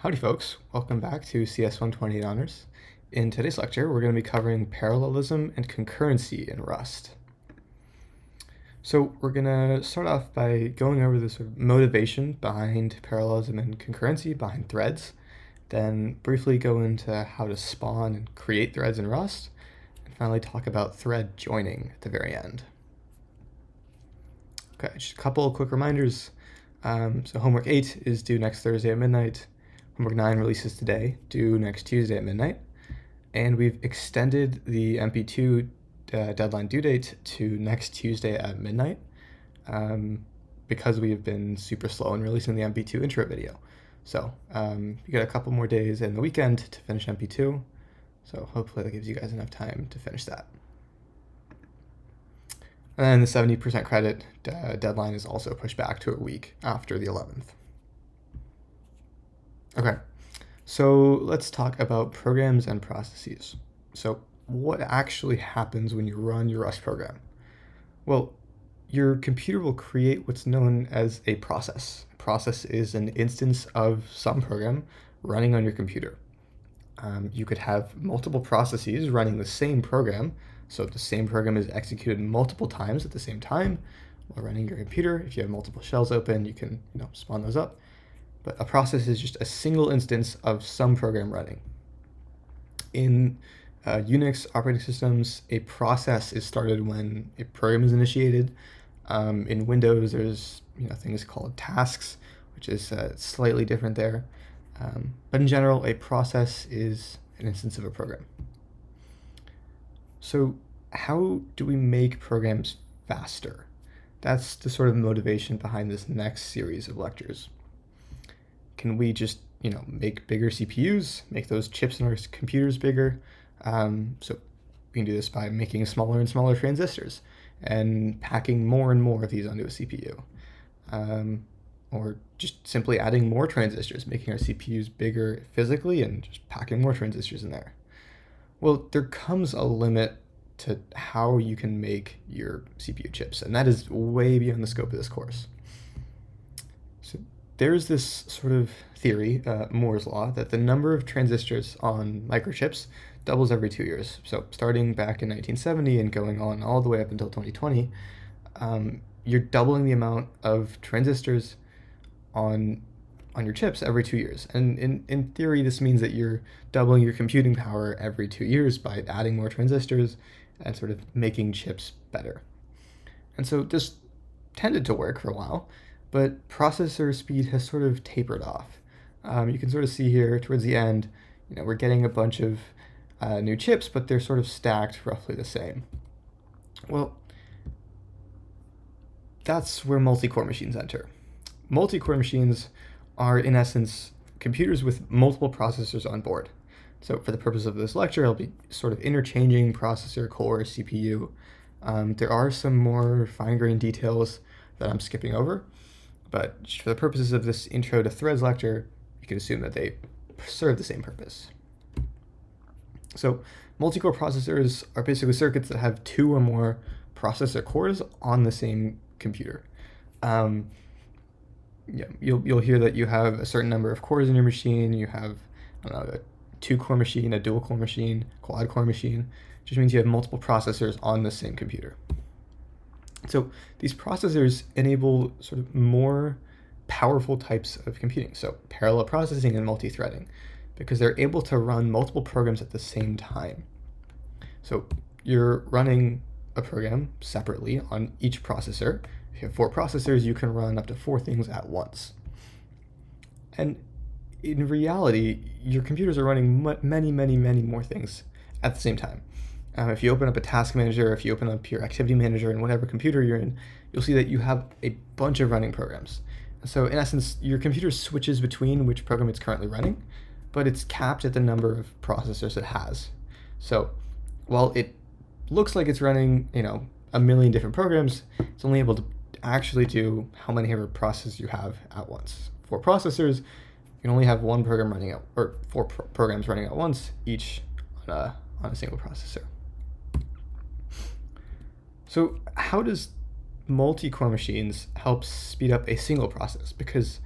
Howdy folks, welcome back to CS 128 Honors. In today's lecture, we're going to be covering parallelism and concurrency in Rust. So we're going to start off by going over the sort of motivation behind parallelism and concurrency, behind threads, then briefly go into how to spawn and create threads in Rust, and finally talk about thread joining at the very end. Okay, just a couple of quick reminders. So homework 8 is due next Thursday at midnight. Homework 9 releases today, due next Tuesday at midnight. And we've extended the MP2 deadline due date to next Tuesday at midnight because we've been super slow in releasing the MP2 intro video. So you got a couple more days in the weekend to finish MP2. So hopefully that gives you guys enough time to finish that. And then the 70% credit deadline is also pushed back to a week after the 11th. Okay, so let's talk about programs and processes. So what actually happens when you run your Rust program? Well, your computer will create what's known as a process. A process is an instance of some program running on your computer. You could have multiple processes running the same program, so the same program is executed multiple times at the same time while running your computer. If you have multiple shells open, you can spawn those up. But a process is just a single instance of some program running. In Unix operating systems, a process is started when a program is initiated. In Windows, there's things called tasks, which is slightly different there. But in general, a process is an instance of a program. So how do we make programs faster? That's the sort of motivation behind this next series of lectures. Can we just, make bigger CPUs, make those chips in our computers bigger? So we can do this by making smaller and smaller transistors and packing more and more of these onto a CPU. Or just simply adding more transistors, making our CPUs bigger physically and just packing more transistors in there. Well, there comes a limit to how you can make your CPU chips, and that is way beyond the scope of this course. So there's this sort of theory, Moore's law, that the number of transistors on microchips doubles every 2 years. So starting back in 1970 and going on all the way up until 2020, you're doubling the amount of transistors on your chips every 2 years. And in theory, this means that you're doubling your computing power every 2 years by adding more transistors and sort of making chips better. And so this tended to work for a while, but processor speed has sort of tapered off. You can sort of see here towards the end, we're getting a bunch of new chips, but they're sort of stacked roughly the same. Well, that's where multi-core machines enter. Multi-core machines are, in essence, computers with multiple processors on board. So for the purpose of this lecture, I'll be sort of interchanging processor, core, CPU. There are some more fine-grained details that I'm skipping over, but just for the purposes of this Intro to Threads lecture, you can assume that they serve the same purpose. So multi-core processors are basically circuits that have 2 or more processor cores on the same computer. You'll hear that you have a certain number of cores in your machine. You have, a 2-core machine, a dual-core machine, quad-core machine. It just means you have multiple processors on the same computer. So these processors enable sort of more powerful types of computing, so parallel processing and multi-threading, because they're able to run multiple programs at the same time. So you're running a program separately on each processor. If you have 4 processors, you can run up to 4 things at once. And in reality, your computers are running many, many, many more things at the same time. If you open up a task manager, if you open up your activity manager in whatever computer you're in, you'll see that you have a bunch of running programs. So in essence, your computer switches between which program it's currently running, but it's capped at the number of processors it has. So while it looks like it's running, a million different programs, it's only able to actually do how many ever processors you have at once. 4 processors, you can only have 1 program running at, or 4 programs running at once, each on a single processor. So how does multi-core machines help speed up a single process? Because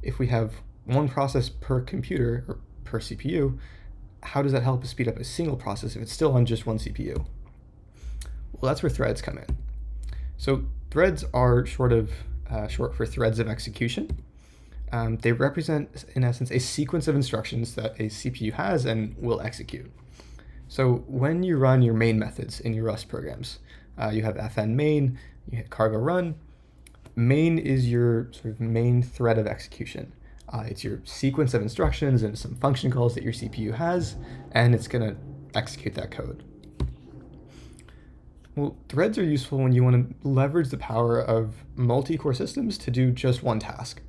if we have one process per computer or per CPU, how does that help speed up a single process if it's still on just one CPU? Well, that's where threads come in. So threads are short for threads of execution. They represent, in essence, a sequence of instructions that a CPU has and will execute. So when you run your main methods in your Rust programs, you have fn main, you hit cargo run. Main is your sort of main thread of execution. It's your sequence of instructions and some function calls that your CPU has, and it's going to execute that code. Well, threads are useful when you want to leverage the power of multi-core systems to do just one task.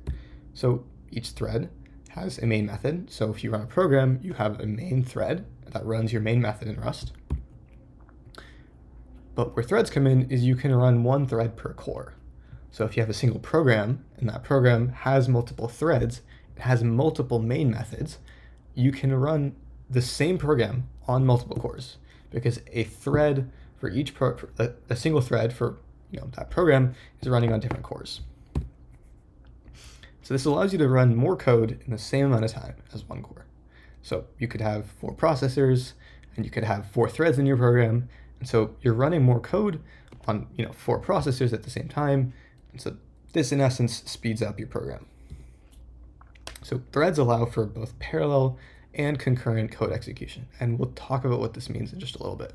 So each thread has a main method. So if you run a program, you have a main thread that runs your main method in Rust. But where threads come in is you can run one thread per core. So if you have a single program and that program has multiple threads, it has multiple main methods, you can run the same program on multiple cores because a thread for each a single thread for that program is running on different cores. So this allows you to run more code in the same amount of time as one core. So you could have 4 processors and you could have 4 threads in your program. And so you're running more code on 4 processors at the same time. And so this in essence speeds up your program. So threads allow for both parallel and concurrent code execution. And we'll talk about what this means in just a little bit.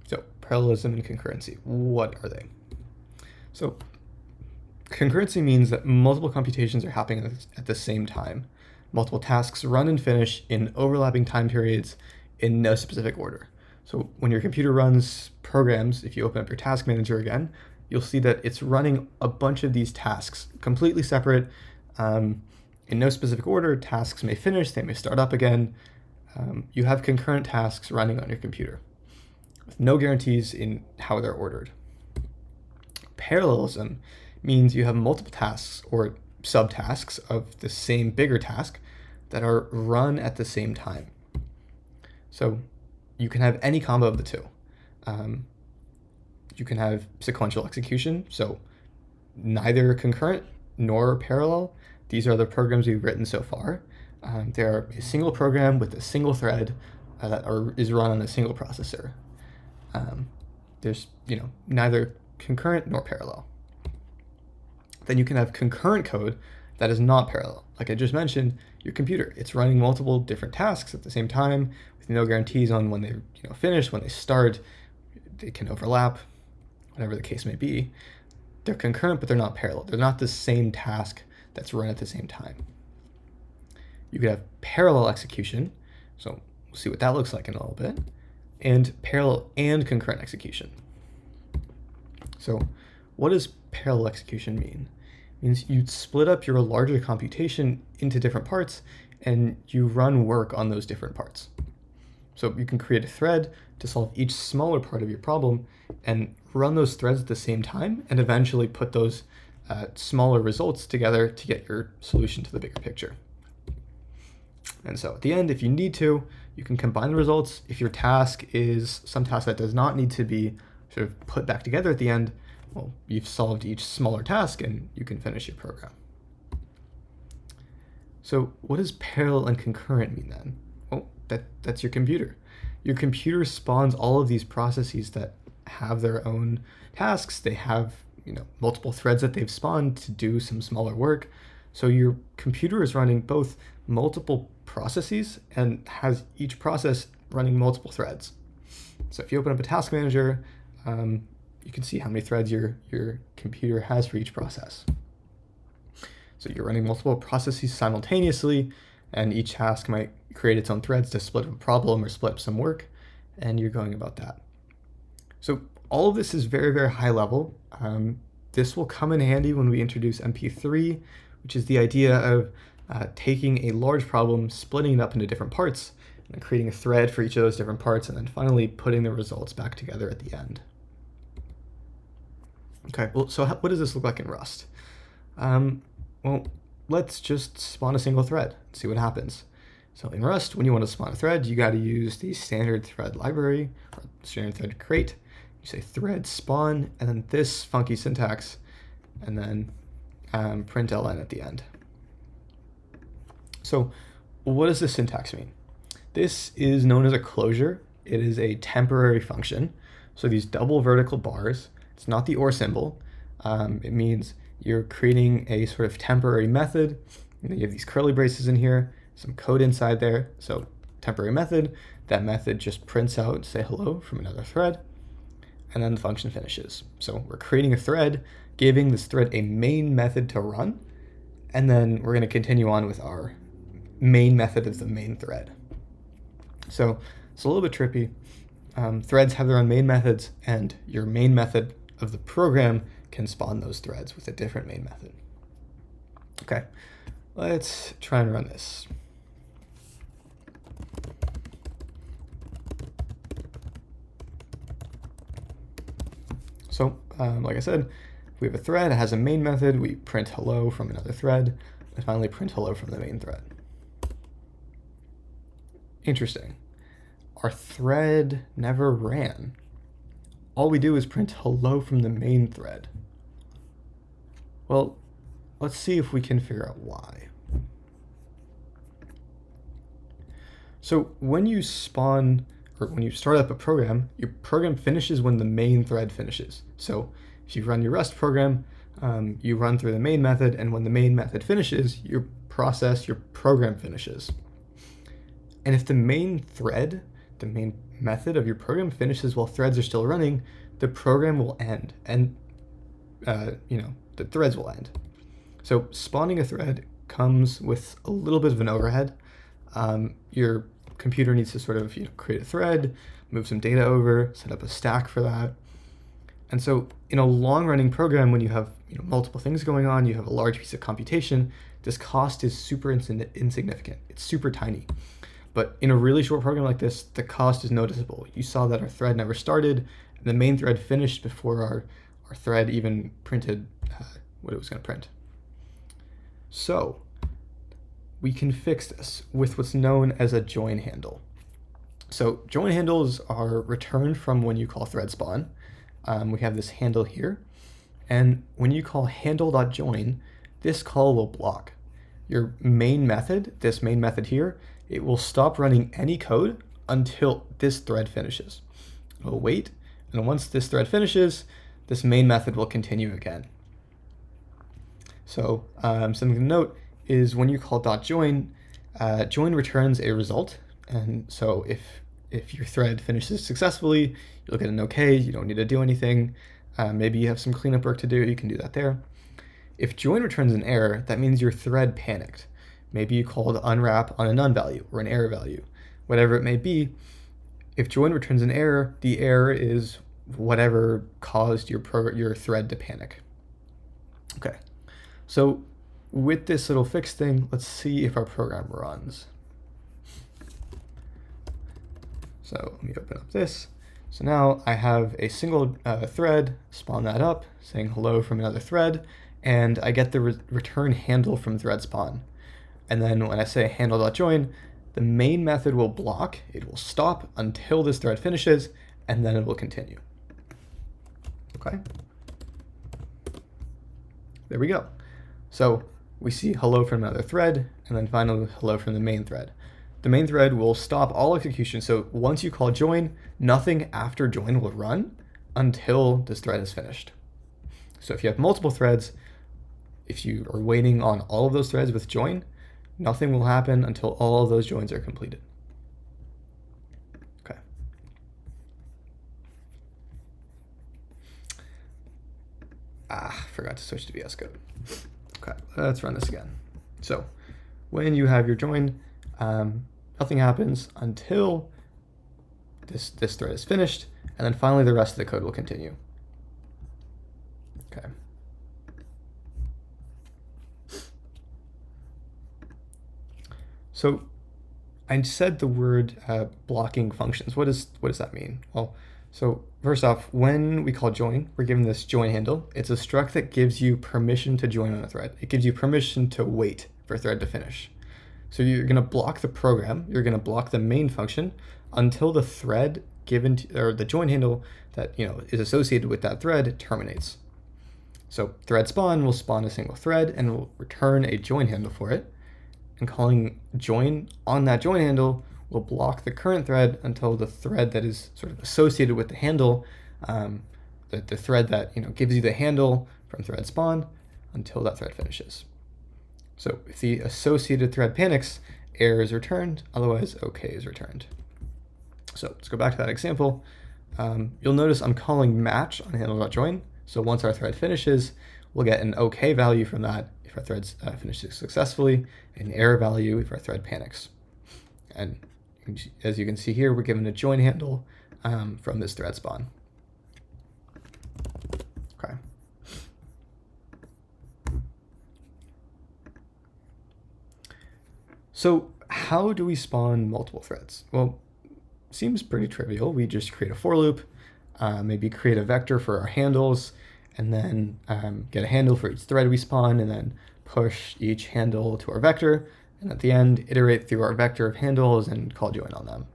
So parallelism and concurrency, what are they? So concurrency means that multiple computations are happening at the same time. Multiple tasks run and finish in overlapping time periods in no specific order. So when your computer runs programs, if you open up your task manager again, you'll see that it's running a bunch of these tasks completely separate in no specific order. Tasks may finish, they may start up again. You have concurrent tasks running on your computer with no guarantees in how they're ordered. Parallelism means you have multiple tasks or subtasks of the same bigger task that are run at the same time. So you can have any combo of the two. You can have sequential execution, so neither concurrent nor parallel. These are the programs we've written so far. They're a single program with a single thread that is run on a single processor. There's neither concurrent nor parallel. Then you can have concurrent code that is not parallel. Like I just mentioned, your computer, it's running multiple different tasks at the same time with no guarantees on when they finish, when they start. They can overlap, whatever the case may be. They're concurrent, but they're not parallel. They're not the same task that's run at the same time. You could have parallel execution, so we'll see what that looks like in a little bit, and parallel and concurrent execution. So what does parallel execution mean? It means you split up your larger computation into different parts and you run work on those different parts. So you can create a thread to solve each smaller part of your problem and run those threads at the same time and eventually put those smaller results together to get your solution to the bigger picture. And so at the end, if you need to, you can combine the results. If your task is some task that does not need to be sort of put back together at the end, well, you've solved each smaller task and you can finish your program. So what does parallel and concurrent mean then? Well, that's your computer. Your computer spawns all of these processes that have their own tasks. They have multiple threads that they've spawned to do some smaller work. So your computer is running both multiple processes and has each process running multiple threads. So if you open up a task manager, you can see how many threads your computer has for each process. So you're running multiple processes simultaneously, and each task might create its own threads to split up a problem or split up some work, and you're going about that. So all of this is very, very high level. This will come in handy when we introduce MP3, which is the idea of taking a large problem, splitting it up into different parts, and then creating a thread for each of those different parts, and then finally putting the results back together at the end. Okay, well, so what does this look like in Rust? Well, let's just spawn a single thread and see what happens. So in Rust, when you want to spawn a thread, you got to use the standard thread library, or standard thread crate. You say thread spawn, and then this funky syntax, and then println at the end. So what does this syntax mean? This is known as a closure. It is a temporary function. So these double vertical bars, it's not the or symbol. It means you're creating a sort of temporary method. And then you have these curly braces in here, some code inside there. So temporary method, that method just prints out, say hello from another thread, and then the function finishes. So we're creating a thread, giving this thread a main method to run, and then we're going to continue on with our main method of the main thread. So it's a little bit trippy. Threads have their own main methods, and your main method of the program can spawn those threads with a different main method. Okay, let's try and run this. So, like I said, if we have a thread, it has a main method, we print hello from another thread, and finally print hello from the main thread. Interesting. Our thread never ran. All we do is print hello from the main thread. Well, let's see if we can figure out why. So when you spawn, or when you start up a program, your program finishes when the main thread finishes. So if you run your Rust program, you run through the main method, and when the main method finishes, your program finishes. And if the main thread, the main method of your program finishes while threads are still running, the program will end, and the threads will end. So spawning a thread comes with a little bit of an overhead. Your computer needs to sort of create a thread, move some data over, set up a stack for that. And so in a long-running program, when you have multiple things going on, you have a large piece of computation, this cost is super insignificant. It's super tiny. But in a really short program like this, the cost is noticeable. You saw that our thread never started, and the main thread finished before our thread even printed what it was going to print. So we can fix this with what's known as a join handle. So join handles are returned from when you call thread spawn. We have this handle here, and when you call handle.join, this call will block your main method, this main method here. It will stop running any code until this thread finishes. It will wait, and once this thread finishes, this main method will continue again. So something to note is when you call .join, join returns a result, and so if your thread finishes successfully, you'll get an OK, you don't need to do anything. Maybe you have some cleanup work to do, you can do that there. If join returns an error, that means your thread panicked. Maybe you called unwrap on a none value or an error value, whatever it may be. If join returns an error, the error is whatever caused your thread to panic. Okay, so with this little fix thing, let's see if our program runs. So let me open up this. So now I have a single thread, spawn that up, saying hello from another thread, and I get the return handle from thread spawn. And then when I say handle.join, the main method will block, it will stop until this thread finishes, and then it will continue. Okay. There we go. So we see hello from another thread, and then finally hello from the main thread. The main thread will stop all execution. So once you call join, nothing after join will run until this thread is finished. So if you have multiple threads, if you are waiting on all of those threads with join, nothing will happen until all of those joins are completed. Okay. Forgot to switch to VS Code. Okay, let's run this again. So when you have your join, nothing happens until this thread is finished, and then finally the rest of the code will continue. Okay. So I said the word blocking functions. What does that mean? Well, so first off, when we call join, we're given this join handle. It's a struct that gives you permission to join on a thread. It gives you permission to wait for a thread to finish. So you're going to block the program. You're going to block the main function until the thread or the join handle that is associated with that thread terminates. So thread spawn will spawn a single thread and will return a join handle for it. and calling join on that join handle will block the current thread until the thread that is sort of associated with the handle, the thread that gives you the handle from thread spawn, until that thread finishes. So if the associated thread panics, error is returned, otherwise OK is returned. So let's go back to that example. You'll notice I'm calling match on handle.join. So once our thread finishes, we'll get an OK value from that if our thread finishes successfully, an error value if our thread panics. And as you can see here, we're given a join handle from this thread spawn. Okay. So how do we spawn multiple threads? Well, seems pretty trivial. We just create a for loop, maybe create a vector for our handles, and then get a handle for each thread we spawn, and then push each handle to our vector, and at the end, iterate through our vector of handles and call join on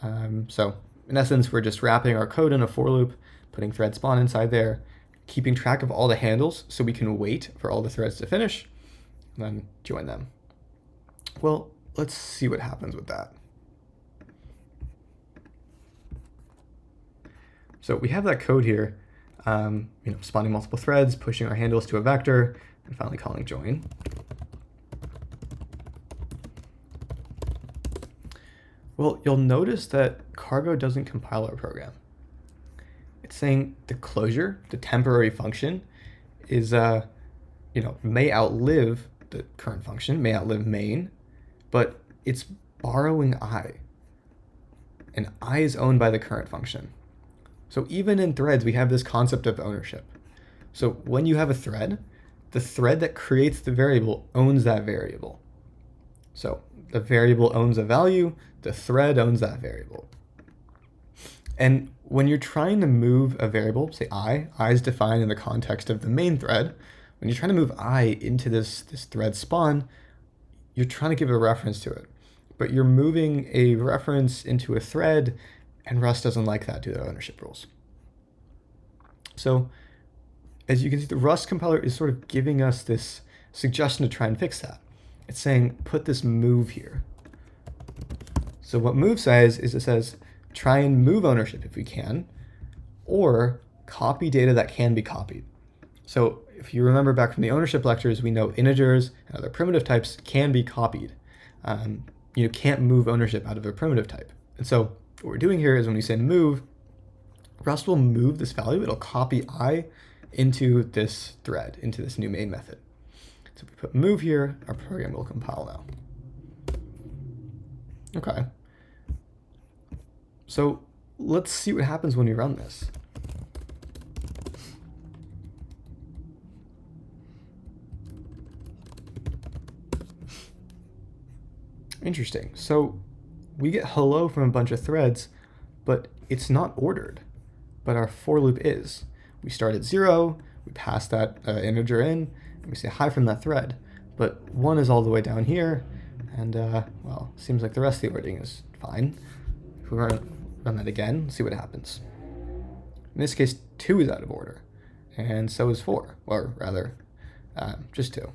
them. So in essence, we're just wrapping our code in a for loop, putting thread spawn inside there, keeping track of all the handles so we can wait for all the threads to finish, and then join them. Well, let's see what happens with that. So we have that code here, spawning multiple threads, pushing our handles to a vector, and finally calling join. Well, you'll notice that cargo doesn't compile our program. It's saying the closure, the temporary function, is may outlive the current function, may outlive main, but it's borrowing I, and I is owned by the current function. So even in threads, we have this concept of ownership. So when you have a thread, the thread that creates the variable owns that variable. So the variable owns a value, the thread owns that variable. And when you're trying to move a variable, say I is defined in the context of the main thread. When you're trying to move I into this thread spawn, you're trying to give a reference to it. But you're moving a reference into a thread, and Rust doesn't like that due to ownership rules. So as you can see, the Rust compiler is sort of giving us this suggestion to try and fix that. It's saying, put this move here. So what move says is it says, try and move ownership if we can, or copy data that can be copied. So if you remember back from the ownership lectures, we know integers and other primitive types can be copied. You can't move ownership out of a primitive type. And so what we're doing here is when we say move, Rust will move this value. It'll copy I into this thread, into this new main method. So if we put move here, our program will compile now. Okay. So let's see what happens when we run this. Interesting. So we get hello from a bunch of threads, but it's not ordered, but our for loop is. We start at 0, we pass that integer in, and we say hi from that thread, but 1 is all the way down here, and well, seems like the rest of the ordering is fine. If we run that again, see what happens. In this case, 2 is out of order, and so is 4, or rather, just 2.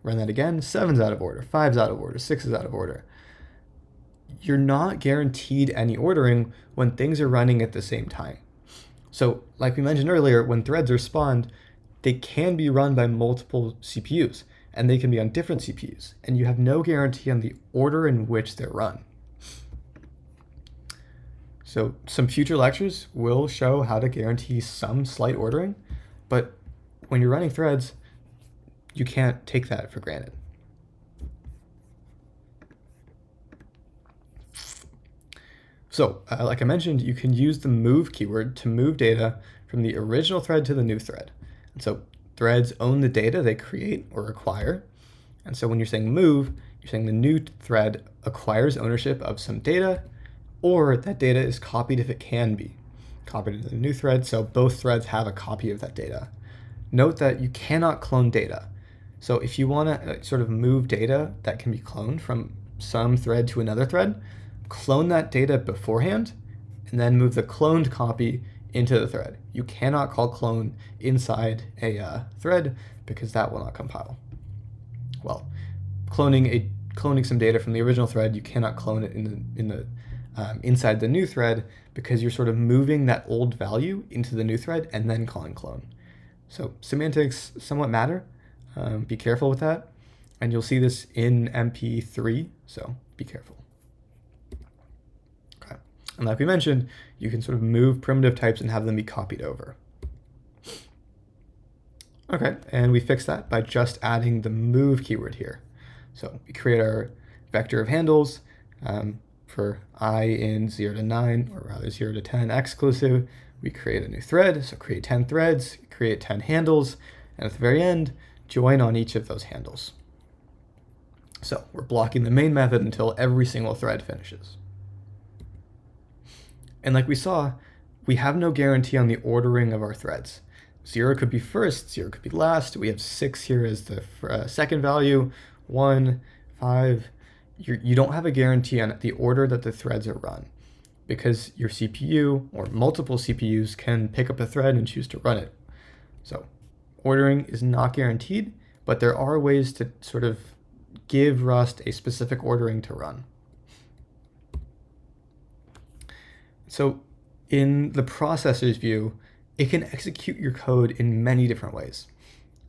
Run that again, 7's out of order, 5's out of order, 6 is out of order. You're not guaranteed any ordering when things are running at the same time. So like we mentioned earlier, when threads are spawned, they can be run by multiple CPUs, and they can be on different CPUs, and you have no guarantee on the order in which they're run. So some future lectures will show how to guarantee some slight ordering, but when you're running threads, you can't take that for granted. So, like I mentioned, you can use the move keyword to move data from the original thread to the new thread. And so threads own the data they create or acquire. And so when you're saying move, you're saying the new thread acquires ownership of some data, or that data is copied if it can be copied into the new thread. So both threads have a copy of that data. Note that you cannot clone data. So if you want to sort of move data that can be cloned from some thread to another thread, clone that data beforehand, and then move the cloned copy into the thread. You cannot call clone inside a thread because that will not compile. cloning some data from the original thread, you cannot clone it inside the new thread, because you're sort of moving that old value into the new thread and then calling clone. So semantics somewhat matter. Be careful with that. And you'll see this in MP3, so be careful. Okay. And like we mentioned, you can sort of move primitive types and have them be copied over. Okay, and we fix that by just adding the move keyword here. So we create our vector of handles for I in 0 to 9, or rather 0 to 10 exclusive. We create a new thread, so create 10 threads, create 10 handles, and at the very end, join on each of those handles. So we're blocking the main method until every single thread finishes. And like we saw, we have no guarantee on the ordering of our threads. 0 could be first, 0 could be last. We have 6 here as the second value, 1, 5. You don't have a guarantee on the order that the threads are run, because your CPU or multiple CPUs can pick up a thread and choose to run it. So ordering is not guaranteed, but there are ways to sort of give Rust a specific ordering to run. So in the processor's view, it can execute your code in many different ways.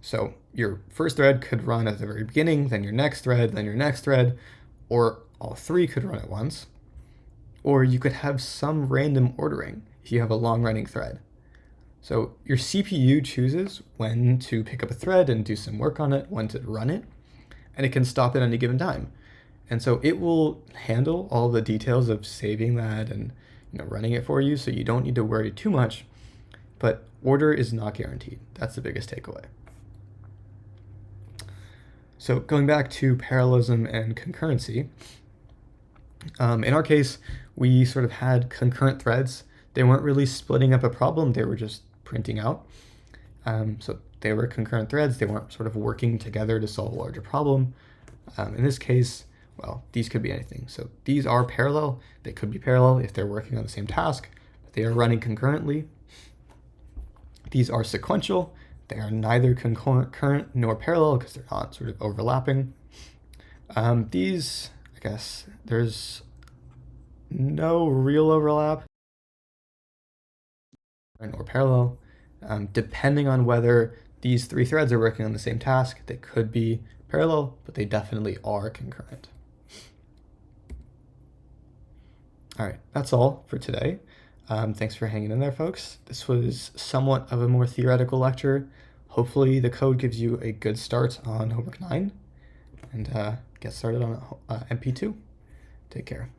So your first thread could run at the very beginning, then your next thread, then your next thread, or all three could run at once. Or you could have some random ordering if you have a long-running thread. So your CPU chooses when to pick up a thread and do some work on it, when to run it, and it can stop at any given time. And so it will handle all the details of saving that and running it for you, so you don't need to worry too much. But order is not guaranteed. That's the biggest takeaway. So going back to parallelism and concurrency, in our case, we sort of had concurrent threads. They weren't really splitting up a problem, they were just printing out. So they were concurrent threads, they weren't sort of working together to solve a larger problem. In this case, well, these could be anything. So these are parallel. They could be parallel if they're working on the same task, but they are running concurrently. These are sequential. They are neither concurrent nor parallel because they're not sort of overlapping. These, I guess, there's no real overlap or parallel. Depending on whether these three threads are working on the same task, they could be parallel, but they definitely are concurrent. All right, that's all for today. Thanks for hanging in there, folks. This was somewhat of a more theoretical lecture. Hopefully the code gives you a good start on homework 9 and get started on MP2. Take care.